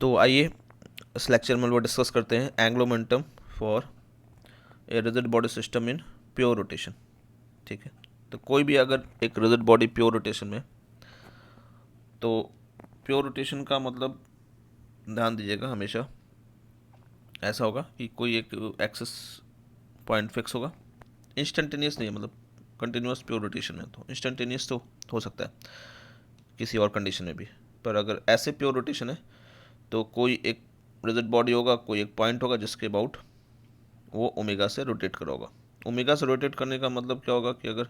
तो आइए इस लेक्चर में वो डिस्कस करते हैं angular momentum for a rigid body system in pure rotation. ठीक है, तो कोई भी अगर एक रिजिड बॉडी प्योर रोटेशन में, तो प्योर रोटेशन का मतलब ध्यान दीजिएगा हमेशा ऐसा होगा कि कोई एक एक्सिस पॉइंट फिक्स होगा। इंस्टेंटेनियस नहीं है, मतलब कंटिन्यूस प्योर रोटेशन में तो इंस्टेंटेनियस तो हो सकता है किसी और कंडीशन में भी, पर अगर ऐसे प्योर रोटेशन है तो कोई एक रिजिड बॉडी होगा, कोई एक पॉइंट होगा जिसके अबाउट वो ओमेगा से रोटेट कर होगा। ओमेगा से रोटेट करने का मतलब क्या होगा कि अगर,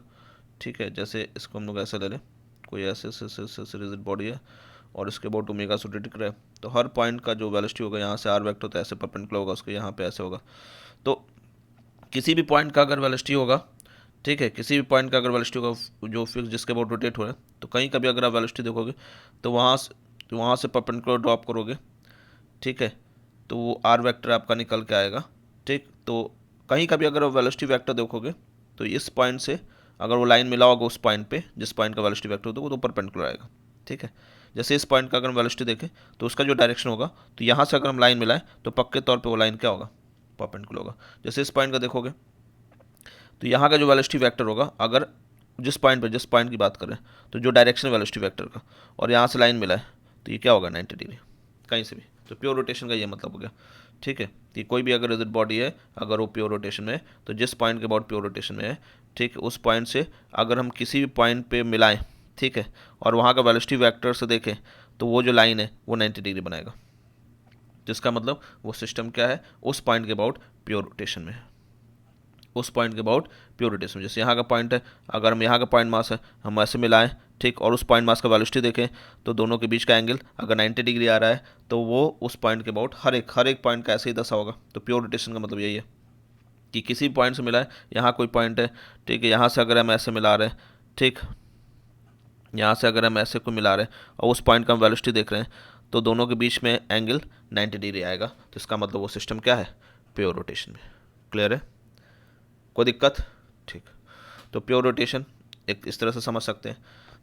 ठीक है, जैसे इसको हम लोग ऐसे ले लें, कोई ऐसे रिजिड बॉडी है और इसके अबाउट ओमेगा से रोटेट कर रहा है, तो हर पॉइंट का जो वेलोसिटी होगा यहाँ से आर वेक्टर तो ऐसे परपेंडिकुलर होगा उसके, यहाँ पे ऐसे होगा। तो किसी भी पॉइंट का अगर वेलोसिटी होगा, ठीक है, किसी भी पॉइंट का अगर वेलोसिटी होगा जो फिक्स जिसके अबाउट रोटेट हो रहा है, तो कहीं का भी अगर आप वेलोसिटी देखोगे तो वहाँ से परपेंडिकुलर ड्रॉप करोगे, ठीक है, तो वो आर वेक्टर आपका निकल के आएगा। ठीक, तो कहीं का भी अगर आप वेलोसिटी वेक्टर देखोगे तो इस पॉइंट से अगर वो लाइन मिला होगा उस पॉइंट पे जिस पॉइंट का वेलोसिटी वेक्टर होगा वो तो परपेंडिकुलर आएगा। ठीक है, जैसे इस पॉइंट का अगर हम वेलोसिटी देखें तो उसका जो डायरेक्शन होगा, तो यहाँ से अगर हम लाइन मिलाएं तो पक्के तौर पर वो लाइन क्या होगा, परपेंडिकुलर होगा। जैसे इस पॉइंट का देखोगे तो यहाँ का जो वेलोसिटी वेक्टर होगा, अगर जिस पॉइंट की बात करें तो जो डायरेक्शन वेलोसिटी वेक्टर का और यहाँ से लाइन मिला है तो ये क्या होगा 90 डिग्री कहीं से भी। तो प्योर रोटेशन का ये मतलब हो गया। ठीक है, कि कोई भी अगर रिजिड बॉडी है, अगर वो प्योर रोटेशन में है तो जिस पॉइंट के अबाउट प्योर रोटेशन में है, ठीक है, उस पॉइंट से अगर हम किसी भी पॉइंट पे मिलाएं, ठीक है, और वहाँ का वेलोसिटी वेक्टर से देखें तो वो जो लाइन है वो 90 डिग्री बनाएगा, जिसका मतलब वो सिस्टम क्या है, उस पॉइंट के अबाउट प्योर रोटेशन में है, उस पॉइंट के अबाउट प्योर रोटेशन। जैसे यहाँ का पॉइंट है, अगर हम यहाँ का पॉइंट मास है हम ऐसे मिलाएं, ठीक, और उस पॉइंट मास का वेलोसिटी देखें तो दोनों के बीच का एंगल अगर 90 डिग्री आ रहा है तो वो उस पॉइंट के अबाउट हर एक पॉइंट का ऐसे ही दशा होगा। तो प्योर रोटेशन का मतलब यही है कि किसी पॉइंट से मिला है, यहाँ कोई पॉइंट है, ठीक है, यहाँ से अगर हम ऐसे मिला रहे हैं, ठीक, यहाँ से अगर हम ऐसे को मिला रहे हैं और उस पॉइंट का हम वेलोसिटी देख रहे हैं तो दोनों के बीच में एंगल 90 डिग्री आएगा, तो इसका मतलब वो सिस्टम क्या है, प्योर रोटेशन में। क्लियर है, कोई दिक्कत? ठीक, तो प्योर रोटेशन एक इस तरह से समझ सकते हैं,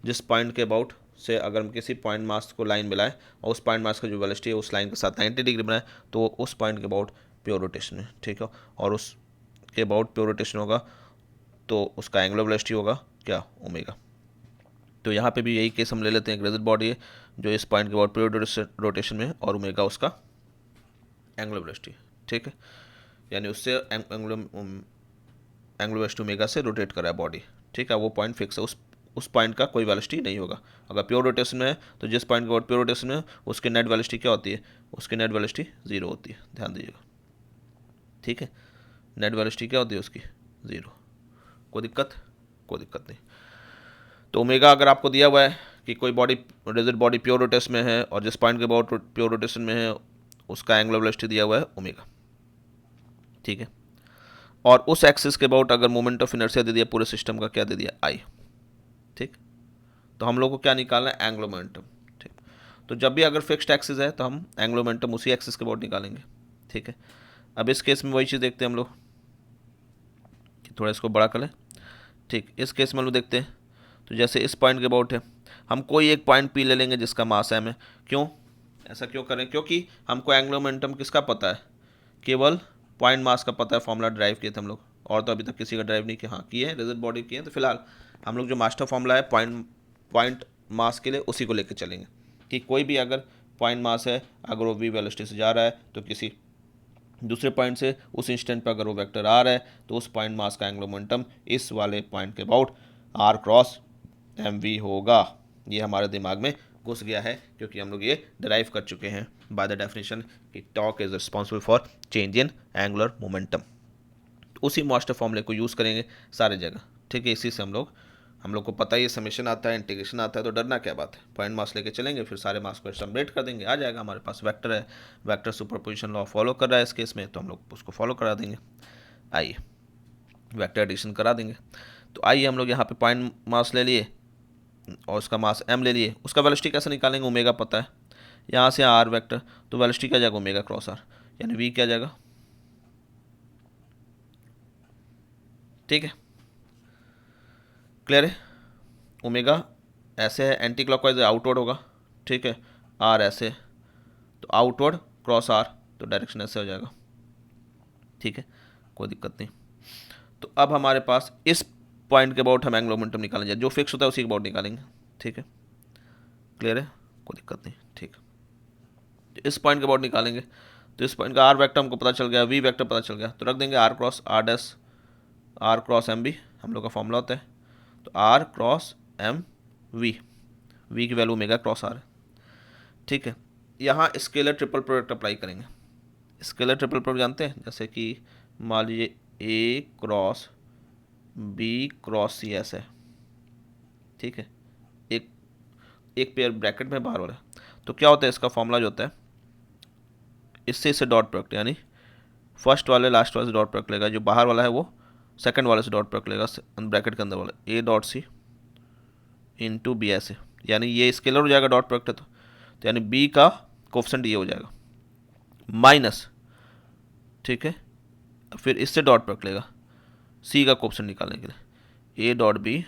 जिस पॉइंट के अबाउट से अगर हम किसी पॉइंट मास को लाइन मिलाएं और उस पॉइंट मास का जो वेलोसिटी है उस लाइन के साथ 90 डिग्री बनाए तो उस पॉइंट के अबाउट प्योर रोटेशन है। ठीक है, और उसके अबाउट प्योर रोटेशन होगा तो उसका एंगुलर वेलोसिटी होगा क्या, ओमेगा। तो यहाँ पे भी यही केस हम ले लेते हैं, एक रिजिड बॉडी है जो इस पॉइंट के अबाउट प्योर रोटेशन में है और ओमेगा उसका एंगुलर वेलोसिटी। ठीक है, यानी उससे एंगुलर वेलोसिटी ओमेगा से रोटेट कर रहा है बॉडी। ठीक है, वो पॉइंट फिक्स है, उस पॉइंट का कोई वेलोसिटी नहीं होगा। अगर प्योर रोटेशन में है तो जिस पॉइंट के बाद प्योर रोटेशन में है उसकी नेट वेलोसिटी क्या होती है, उसकी नेट वेलोसिटी जीरो होती है, ध्यान दीजिएगा। ठीक है, नेट वेलोसिटी क्या होती है उसकी, जीरो। कोई दिक्कत? कोई दिक्कत नहीं। तो ओमेगा अगर आपको दिया हुआ है कि कोई body rigid body pure rotation में है और जिस पॉइंट के अबाउट प्योर रोटेशन में है उसका एंगुलर वेलोसिटी दिया हुआ है ओमेगा। ठीक है, और उस एक्सिस के अबाउट अगर मोमेंट ऑफ इनर्शिया दे दिया पूरे सिस्टम का, क्या दे दिया, आई। ठीक, तो हम लोग को क्या निकालना है, एंगुलर मोमेंटम। ठीक, तो जब भी अगर फिक्स्ड एक्सिस है तो हम एंगुलर मोमेंटम उसी एक्सिस के अबाउट निकालेंगे। ठीक है, अब इस केस में वही चीज़ देखते हैं हम लोग कि थोड़ा इसको बड़ा कर लें। ठीक, इस केस में हम लोग देखते हैं तो जैसे इस पॉइंट के अबाउट है, हम कोई एक पॉइंट पी ले लेंगे जिसका मास एम है। क्यों ऐसा क्यों करें, क्योंकि हमको एंगुलर मोमेंटम किसका पता है, केवल पॉइंट मास का पता है, फॉर्मूला ड्राइव किए थे हम लोग, और तो अभी तक किसी का ड्राइव नहीं किया। हाँ किए हैं, रिजिड बॉडी किए हैं, तो फिलहाल हम लोग जो मास्टर फॉर्मूला है पॉइंट मास के लिए उसी को लेकर चलेंगे कि कोई भी अगर पॉइंट मास है, अगर वो वी वेलोसिटी से जा रहा है तो किसी दूसरे पॉइंट से उस इंस्टेंट पर अगर वो वेक्टर आ रहा है तो उस पॉइंट मास का एंगुलर मोमेंटम इस वाले पॉइंट के about r cross m v होगा। ये हमारे दिमाग में घुस गया है क्योंकि हम लोग ये डराइव कर चुके हैं बाय द डेफिनेशन कि torque is responsible for change in angular momentum. उसी मास्टर फॉर्मूले को यूज़ करेंगे सारे जगह। ठीक है, इसी से हम लोग को पता ही है, समेशन आता है, इंटीग्रेशन आता है, तो डरना क्या बात है, पॉइंट मास लेके चलेंगे, फिर सारे मास को सबमिट कर देंगे, आ जाएगा हमारे पास। वेक्टर है, वेक्टर सुपरपोजिशन लॉ फॉलो कर रहा है इस केस में, तो हम लोग उसको फॉलो करा देंगे। आइए वेक्टर एडिशन करा देंगे। तो आइए हम लोग यहाँ पे पॉइंट मास ले लिए और उसका मास m ले लिए, उसका वेलोसिटी कैसे निकालेंगे, ओमेगा पता है, यहाँ से आर वेक्टर, तो वेलोसिटी क्या जाएगा, ओमेगा क्रॉस आर, यानी v क्या जाएगा। ठीक है, क्लियर है, ओमेगा ऐसे है, एंटी क्लॉकवाइज आउटवर्ड होगा। ठीक है, आर ऐसे, तो आउटवर्ड क्रॉस आर, तो डायरेक्शन ऐसे हो जाएगा, ठीक है, कोई दिक्कत नहीं। तो अब हमारे पास इस पॉइंट के अबाउट हम एंगुलर मोमेंटम निकालेंगे, जो फिक्स होता है उसी के अबाउट निकालेंगे, ठीक है, क्लियर है, कोई दिक्कत नहीं, ठीक। तो इस पॉइंट के अबाउट निकालेंगे, तो इस पॉइंट का आर वेक्टर हमको पता चल गया, वी वेक्टर पता चल गया, तो रख देंगे r cross r dash, r cross m b हम लोग का फॉर्मूला होता है, तो r cross m v, v की वैल्यू ओमेगा क्रॉस आर है, ठीक है। यहाँ स्केलर ट्रिपल प्रोडक्ट अप्लाई करेंगे। स्केलर ट्रिपल प्रोडक्ट जानते हैं, जैसे कि मान लीजिए a cross b cross c ऐसे है, ठीक है, एक एक पेयर ब्रैकेट में बाहर वाला, तो क्या होता है इसका फॉर्मूला जो होता है, इससे डॉट प्रोडक्ट, यानी फर्स्ट वाले लास्ट वाले से डॉट प्रोडक्ट लेगा, जो बाहर वाला है वो सेकंड वाले से डॉट प्रोडक्ट लेगा ब्रैकेट के अंदर वाला, a dot C into b ऐसे, यानी ये स्केलर हो जाएगा डॉट प्रोडक्ट है, तो यानी बी का कोफिशिएंट ये हो जाएगा माइनस, ठीक है, फिर इससे डॉट प्रोडक्ट लेगा सी का कोफिशिएंट निकालने के लिए, ए डॉट बी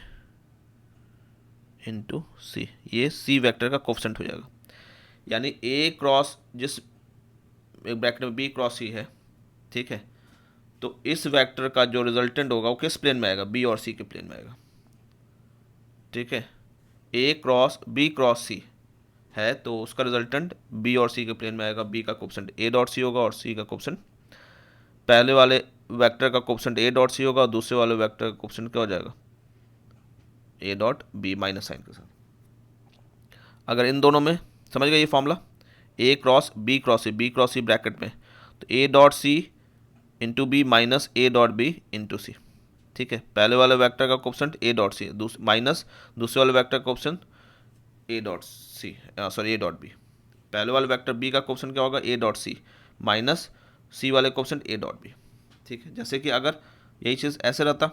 इंटू सी, ये सी वेक्टर का कोफिशिएंट हो जाएगा, यानी ए क्रॉस जिस एक ब्रैकेट में बी क्रॉस सी है, ठीक है, तो इस वेक्टर का जो रिजल्टेंट होगा वो किस प्लेन में आएगा, बी और सी के प्लेन में आएगा, ठीक है, ए क्रॉस बी क्रॉस सी है तो उसका रिजल्टेंट बी और सी के प्लेन में आएगा, बी का कोफिशिएंट ए डॉट सी होगा और सी का कोफिशिएंट, पहले वाले वेक्टर का कोफिशिएंट ए डॉट सी होगा और दूसरे वाले वेक्टर का कोफिशिएंट क्या हो जाएगा, A dot B minus sign के साथ। अगर इन दोनों में समझ गए ये formula, A cross C bracket में, तो A dot C into B minus A dot B into C, ठीक है, पहले वाले वेक्टर का कोफिशिएंट ए डॉट सी माइनस दूसरे वाले वेक्टर का coefficient A dot C sorry A dot B, पहले वाले वेक्टर बी का कोफिशिएंट क्या होगा, ए डॉट सी माइनस सी वाले कोफिशिएंट ए डॉट बी, ठीक है। जैसे कि अगर यही चीज़ ऐसे रहता,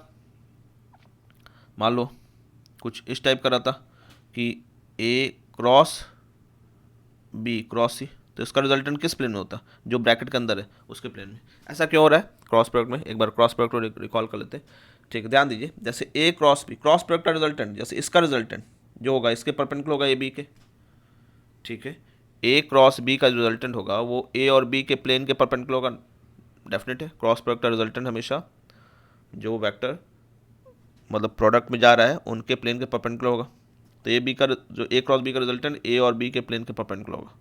मान लो कुछ इस टाइप का रहता कि ए क्रॉस बी क्रॉस सी, तो इसका रिजल्टेंट किस प्लेन में होता, जो ब्रैकेट के अंदर है उसके प्लेन में। ऐसा क्यों हो रहा है क्रॉस प्रोडक्ट में, एक बार क्रॉस प्रोडक्ट को रिकॉल कर लेते हैं, ठीक है, ध्यान दीजिए, जैसे ए क्रॉस बी क्रॉस प्रोडक्ट का रिजल्टेंट, जैसे इसका रिजल्टेंट जो होगा इसके परपेंडिकुलर होगा ए बी के, ठीक है, ए क्रॉस बी का जो रिजल्टेंट होगा वो ए और बी के प्लेन के परपेंडिकुलर होगा, डेफिनेट है, क्रॉस प्रोडक्ट का रिजल्टेंट हमेशा जो वेक्टर मतलब प्रोडक्ट में जा रहा है उनके प्लेन के परपेंडिकुलर होगा, तो ए बी का जो ए क्रॉस बी का रिजल्टेंट ए और बी के प्लेन के परपेंडिकुलर होगा,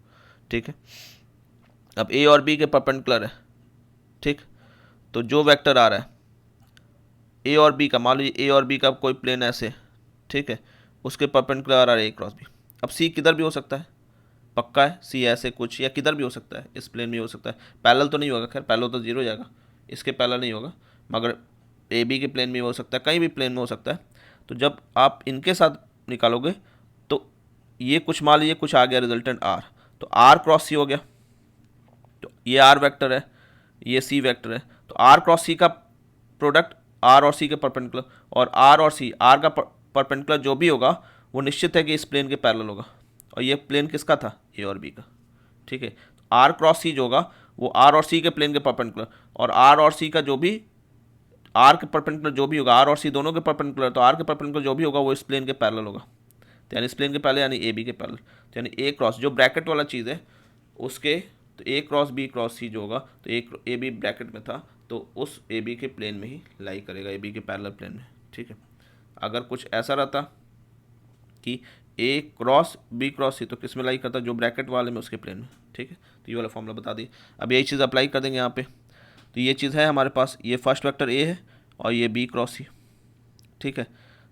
ठीक है। अब ए और बी के परपेंडिकुलर है, ठीक, तो जो वेक्टर आ रहा है ए और बी का, मान लीजिए ए और बी का कोई प्लेन ऐसे, ठीक है, उसके परपेंडिकुलर आ रहा है ए क्रॉस बी, अब सी किधर भी हो सकता है, पक्का है सी ऐसे कुछ या किधर भी हो सकता है, इस प्लेन में हो सकता है, पैरेलल तो नहीं होगा, खैर पैरेलल तो जीरो हो जाएगा, इसके पैरेलल नहीं होगा, मगर ए बी के प्लेन में हो सकता है, कहीं भी प्लेन में हो सकता है। तो जब आप इनके साथ निकालोगे तो ये कुछ मान लीजिए कुछ आ गया रिजल्टेंट आर, तो आर क्रॉस सी हो गया, तो ये आर वेक्टर है ये सी वेक्टर है, तो आर क्रॉस सी का प्रोडक्ट आर और सी के परपेंडिकुलर, और आर और सी आर का परपेंडिकुलर जो भी होगा वो निश्चित है कि इस प्लेन के पैरेलल होगा, और ये प्लेन किसका था, ए और बी का, ठीक है। आर क्रॉस सी जो होगा वो आर और सी के प्लेन के परपेंडिकुलर, और आर और सी का जो भी आर के परपेंडिकुलर जो भी होगा, आर और सी दोनों के परपेंडिकुलर, तो आर के परपेंडिकुलर जो भी होगा वो इस प्लेन के पैरेलल होगा, तो यानी इस प्लेन के पहले यानी ए बी के पैरेलल, तो यानी ए क्रॉस जो ब्रैकेट वाला चीज़ है उसके, तो ए क्रॉस सी जो होगा, तो ए बी ब्रैकेट में था तो उस ए बी के प्लेन में ही लाई करेगा, ए बी के पैरेलल प्लेन में, ठीक है। अगर कुछ ऐसा रहता कि ए क्रॉस सी तो किस में लाई करता, जो ब्रैकेट वाले में उसके प्लेन में, ठीक है। तो ये वाला फॉर्मूला बता दिए, अब यही चीज़ अप्लाई कर देंगे यहाँ पे, तो ये चीज़ है हमारे पास, ये फर्स्ट वेक्टर ए है और ये बी क्रॉस सी, ठीक है।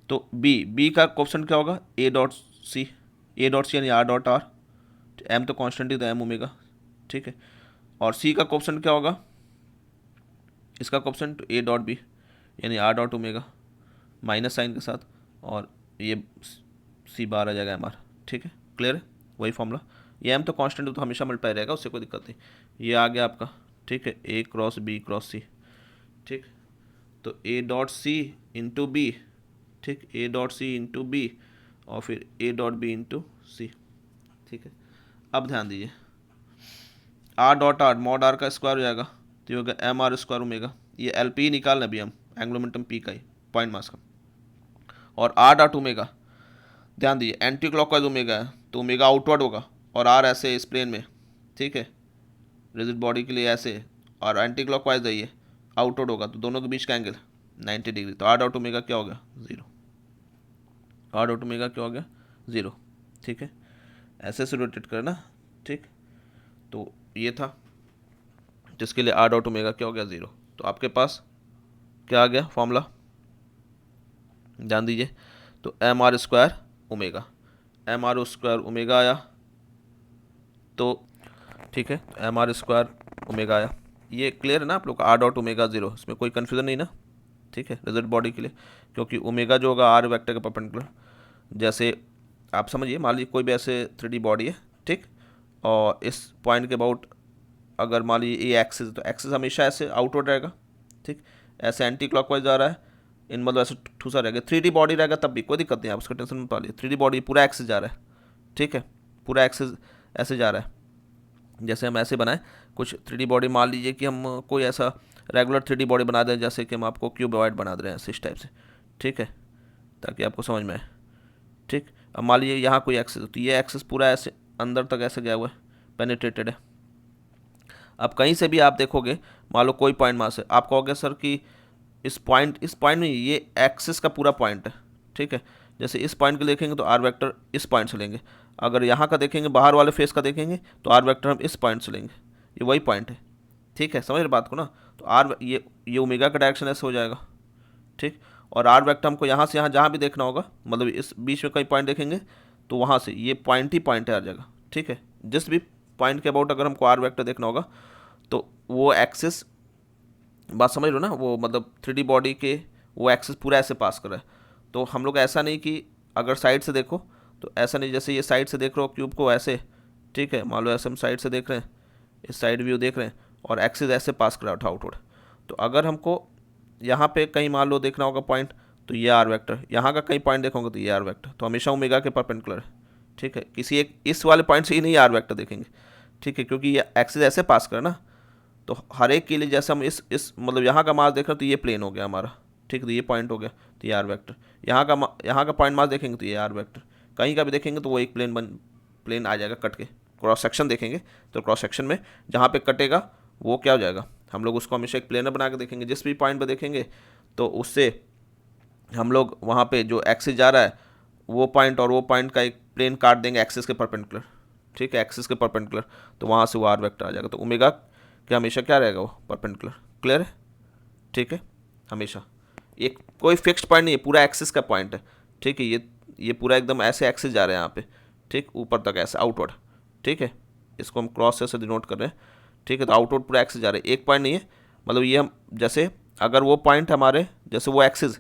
तो बी का कोफिशिएंट क्या होगा, ए डॉट सी यानी आर डॉट आर, एम तो कॉन्स्टेंट ही था एम ओमेगा, ठीक है, और सी का कोफिशिएंट क्या होगा, इसका कोफिशिएंट ए डॉट बी यानी r dot omega minus sign के साथ, और ये सी बार आ जाएगा एम आर, ठीक है, क्लियर है, वही फॉर्मूला, ये एम तो कांस्टेंट तो हमेशा मल्टीप्लाई रहेगा, उससे कोई दिक्कत नहीं, ये आ गया आपका, ठीक है, ए क्रॉस सी, ठीक, तो A dot C into B, ठीक, A dot C into B और फिर A dot B into C, ठीक है। अब ध्यान दीजिए R dot R mod R का स्क्वायर हो जाएगा, तो ये होगा एम आर स्क्वायर ओमेगा, ये एल पी निकालना अभी हम एंगुलर मोमेंटम पी का ही पॉइंट मास का, और आर डॉट ओमेगा, ध्यान दीजिए एंटी क्लॉकवाइज ओमेगा है तो ओमेगा आउटवर्ड होगा, और आर ऐसे इस प्लेन में, ठीक है, रिजिड बॉडी के लिए ऐसे, और एंटी क्लॉकवाइज है ये, आउटवर्ड होगा, तो दोनों के बीच का एंगल 90 डिग्री, तो आर डॉट ओमेगा क्या हो गया 0, आर डॉट ओमेगा क्या हो गया 0, ठीक है, ऐसे से रोटेट करना, ठीक। तो ये था जिसके लिए आर डॉट ओमेगा क्या हो गया 0। तो आपके पास क्या आ गया फॉर्मूला, ध्यान दीजिए, तो m are square omega, m are square omega आया, तो ठीक है, एम आर स्क्वायर ओमेगा आया। ये क्लियर है ना आप लोग, आर डॉट ओमेगा 0, इसमें कोई कन्फ्यूज़न नहीं ना, ठीक है, रिजल्ट बॉडी के लिए, क्योंकि ओमेगा जो होगा आर वेक्टर के परपेंडिकुलर, जैसे आप समझिए, मान लीजिए कोई भी ऐसे 3D बॉडी है, ठीक, और इस पॉइंट के अबाउट अगर मान लीजिए ये एक्सिस, तो एक्सिस हमेशा ऐसे आउटवर्ड रहेगा, ठीक, ऐसे एंटी क्लॉकवाइज जा रहा है, इन मतलब ऐसे ठूसा रहेगा, 3D बॉडी रहेगा तब भी कोई दिक्कत नहीं, आप उसका टेंशन मत पालिए, 3D बॉडी पूरा एक्सिस जा रहा है, ठीक है, पूरा एक्सिस ऐसे जा रहा है, जैसे हम ऐसे बनाएं कुछ 3D बॉडी, मान लीजिए कि हम कोई ऐसा रेगुलर 3D बॉडी बना दें, जैसे कि हम आपको क्यूबॉइड बना दे रहे हैं इस टाइप से, ठीक है, ताकि आपको समझ में आए, ठीक। अब मान लीजिए यहाँ कोई एक्सेस, तो ये एक्सेस पूरा ऐसे अंदर तक ऐसे गया हुआ है, पेनिट्रेटेड है। अब कहीं से भी आप देखोगे, मान लो कोई पॉइंट वहाँ से, आप कहोगे सर कि इस पॉइंट में ये एक्सिस का पूरा पॉइंट है, ठीक है, जैसे इस पॉइंट को देखेंगे तो आर वेक्टर इस पॉइंट से लेंगे, अगर यहाँ का देखेंगे बाहर वाले फेस का देखेंगे तो आर वेक्टर हम इस पॉइंट से लेंगे, ये वही पॉइंट है, ठीक है, समझ रहे बात को ना। तो आर ये ओमेगा का डायरेक्शन ऐसे हो जाएगा, ठीक, और आर वेक्टर हमको यहाँ से यहाँ जहाँ भी देखना होगा, मतलब इस बीच में कई पॉइंट देखेंगे तो वहाँ से ये पॉइंट ही पॉइंट है हर जगह, ठीक है, जिस भी पॉइंट के अबाउट अगर हमको आर वेक्टर देखना होगा तो वो एक्सिस, बात समझ लो ना, वो मतलब 3D बॉडी के वो एक्सिस पूरा ऐसे पास कर रहा है। तो हम लोग ऐसा नहीं कि अगर साइड से देखो तो ऐसा नहीं, जैसे ये साइड से देख रहे हो क्यूब को ऐसे, ठीक है, मान लो ऐसे हम साइड से देख रहे हैं, इस साइड व्यू देख रहे हैं और एक्सिस ऐसे पास कर रहा है आउटवर्ड, तो अगर हमको यहाँ पे कहीं मान लो देखना होगा पॉइंट, तो ये आर वेक्टर, यहाँ का कहीं पॉइंट देखोगे तो ये आर वेक्टर, तो हमेशा ओमेगा के परपेंडिकुलर है, ठीक है, किसी एक इस वाले पॉइंट से ही नहीं आर वेक्टर देखेंगे, ठीक है, क्योंकि ये एक्सिस ऐसे पास कर ना, तो हर एक के लिए जैसे हम इस मतलब यहाँ का मास देख रहे हैं तो ये प्लेन हो गया हमारा, ठीक, तो ये पॉइंट हो गया, तो ये आर वेक्टर, यहाँ का पॉइंट मास देखेंगे तो ये आर वेक्टर, कहीं का भी देखेंगे तो वो एक प्लेन आ जाएगा कट के, क्रॉस सेक्शन देखेंगे तो क्रॉस सेक्शन में जहाँ पे कटेगा वो क्या हो जाएगा, हम लोग उसको हमेशा एक प्लेनर बना के देखेंगे, जिस भी पॉइंट पर देखेंगे तो उससे हम लोग वहाँ पे जो एक्सिस जा रहा है वो पॉइंट और वो पॉइंट का एक प्लेन काट देंगे एक्सिस के परपेंडिकुलर, ठीक है, एक्सिस के परपेंडिकुलर, तो वहाँ से वो आर वेक्टर आ जाएगा, तो ओमेगा क्या हमेशा क्या रहेगा वो परपेंडिकुलर, क्लियर है, ठीक है, हमेशा एक कोई फिक्स्ड पॉइंट नहीं है, पूरा एक्सिस का पॉइंट है, ठीक है, ये पूरा एकदम ऐसे एक्सिस जा रहे हैं यहाँ पे, ठीक, ऊपर तक ऐसे आउटवर्ड, ठीक है, इसको हम क्रॉस से डिनोट कर रहे हैं, ठीक है, तो आउटवर्ड पूरा एक्सिस जा रहे हैं, एक पॉइंट नहीं है, मतलब ये हम जैसे अगर वो पॉइंट हमारे जैसे वो एक्सिस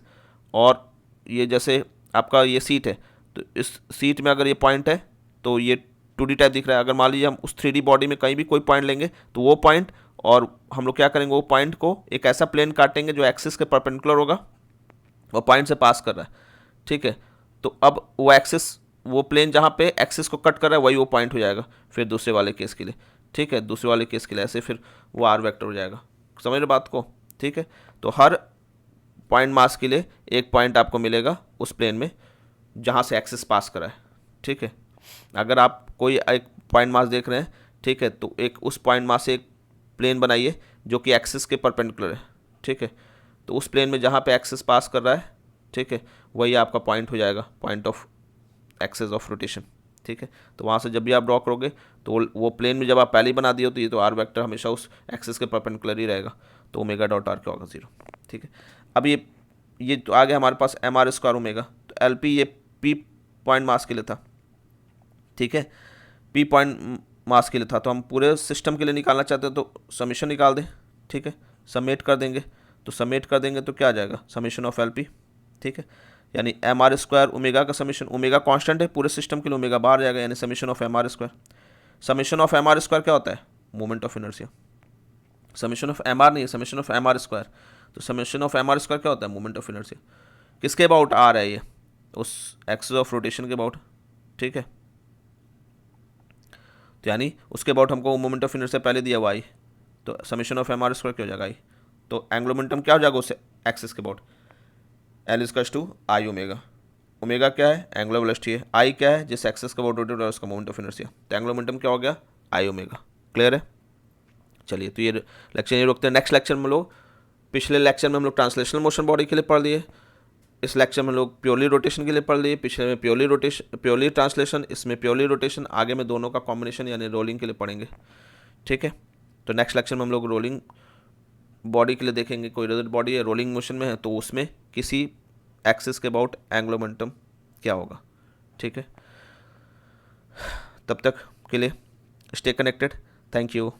और ये जैसे आपका ये सीट है, तो इस सीट में अगर ये पॉइंट है तो ये 2D टाइप दिख रहा है, अगर मान लीजिए हम उस 3D बॉडी में कहीं भी कोई पॉइंट लेंगे तो वो पॉइंट, और हम लोग क्या करेंगे, वो पॉइंट को एक ऐसा प्लेन काटेंगे जो एक्सिस के परपेंडिकुलर होगा, वो पॉइंट से पास कर रहा है, ठीक है, तो अब वो एक्सिस, वो प्लेन जहाँ पे एक्सिस को कट कर रहा है वही वो पॉइंट हो जाएगा फिर दूसरे वाले केस के लिए, ठीक है, दूसरे वाले केस के लिए ऐसे फिर वो आर वेक्टर हो जाएगा, समझ रहे बात को, ठीक है। तो हर पॉइंट मास के लिए एक पॉइंट आपको मिलेगा उस प्लेन में जहाँ से एक्सिस पास करा है, ठीक है, अगर आप कोई एक पॉइंट मास देख रहे हैं, ठीक है, तो एक उस पॉइंट मास से एक प्लेन बनाइए जो कि एक्सिस के परपेंडिकुलर है, ठीक है, तो उस प्लेन में जहाँ पे एक्सिस पास कर रहा है, ठीक है, वही आपका पॉइंट हो जाएगा, point of axis of rotation, ठीक है, तो वहाँ से जब भी आप ड्रॉ करोगे तो वो प्लेन में जब आप पहले ही बना दिए हो तो ये तो आर वेक्टर हमेशा उस एक्सिस के परपेंडिकुलर ही रहेगा, तो ओमेगा डॉट आर क्या होगा 0, ठीक है। अब ये तो आ गया हमारे पास एम आर स्क्वायर ओमेगा, तो एल पी ये पी पॉइंट मास के लिए था, ठीक है, पी पॉइंट मास के लिए था, तो हम पूरे सिस्टम के लिए निकालना चाहते हैं तो समीशन निकाल दें, ठीक है, समेट कर देंगे, तो समेट कर देंगे तो क्या आ जाएगा, समीशन ऑफ एल पी, ठीक है, यानी एम आर स्क्वायर ओमेगा का समीशन, ओमेगा कांस्टेंट है पूरे सिस्टम के लिए, ओमेगा बाहर जाएगा, यानी summation of M R square, summation of M R square क्या होता है, moment of inertia, summation of M R नहीं है, summation of M R square, तो summation of M R square क्या होता है, मोमेंट ऑफ इनर्शिया, किसके अबाउट आ रहा है ये, उस एक्सिस ऑफ रोटेशन के अबाउट, ठीक है, तो यानी उसके अबाउट हमको मोमेंट ऑफ इनर्शिया पहले दिया हुआ आई, तो summation of M R square क्या हो जाएगा आई, तो एंगुलर मोमेंटम क्या हो जाएगा उससे एक्सिस के about, L equals to I omega, omega क्या है एंगुलर वेलोसिटी है, आई क्या है जिस एक्सिस का अबाउट रोटेट हो रहा है उसका मोमेंट ऑफ इनर्शिया, तो एंगुलर मोमेंटम क्या हो गया आई ओमेगा, क्लियर है? चलिए, तो ये लेक्चर ये रोकते हैं। नेक्स्ट लेक्चर में लोग, पिछले लेक्चर में हम लोग ट्रांसलेशनल मोशन बॉडी के लिए पढ़ लिए, इस लेक्चर में लोग प्योरली रोटेशन के लिए पढ़ लिए, पिछले में प्योरली ट्रांसलेशन, इसमें प्योरली रोटेशन, आगे में दोनों का कॉम्बिनेशन यानी रोलिंग के लिए पढ़ेंगे। ठीक है, तो नेक्स्ट लेक्चर में हम लोग रोलिंग बॉडी के लिए देखेंगे। कोई रिजिड बॉडी है, रोलिंग मोशन में है, तो उसमें किसी एक्सिस के अबाउट एंगुलर मोमेंटम क्या होगा। ठीक है, तब तक के लिए स्टे कनेक्टेड। Thank you.